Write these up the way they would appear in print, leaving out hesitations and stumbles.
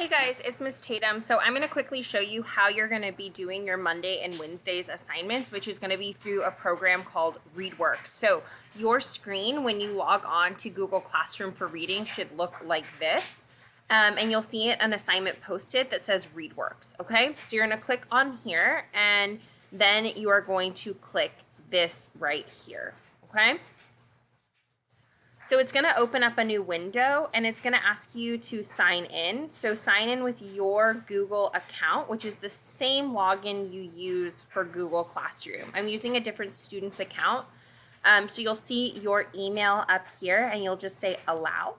Hey guys, it's Miss Tatum. So I'm going to quickly show you how you're going to be doing your Monday and Wednesdays assignments, which is going to be through a program called ReadWorks. So your screen when you log on to Google Classroom for reading should look like this. And you'll see an assignment posted that says ReadWorks, okay? So you're going to click on here and then you are going to click this right here, okay? So it's going to open up a new window and it's going to ask you to sign in. So sign in with your Google account, which is the same login you use for Google Classroom. I'm using a different student's account. So you'll see your email up here and you'll just say allow.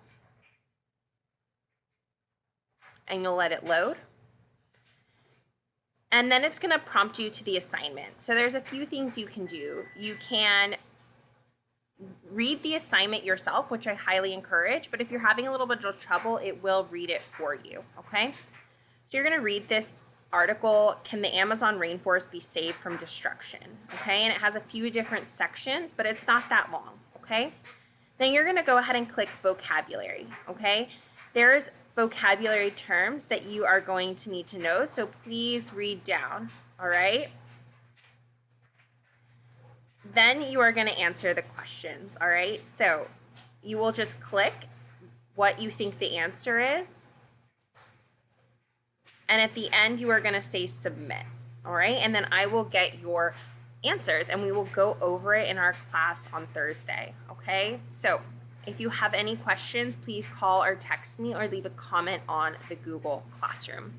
And you'll let it load. And then it's going to prompt you to the assignment. So there's a few things you can do. You can read the assignment yourself, which I highly encourage, but if you're having a little bit of trouble, it will read it for you, okay? So you're going to read this article, Can the Amazon Rainforest Be Saved from Destruction? Okay, and it has a few different sections, but it's not that long, okay? Then you're going to go ahead and click vocabulary, okay? There's vocabulary terms that you are going to need to know, so please read down, all right? Then you are going to answer the questions, all right? So you will just click what you think the answer is. And at the end, you are going to say submit, all right? And then I will get your answers and we will go over it in our class on Thursday, okay? So if you have any questions, please call or text me or leave a comment on the Google Classroom.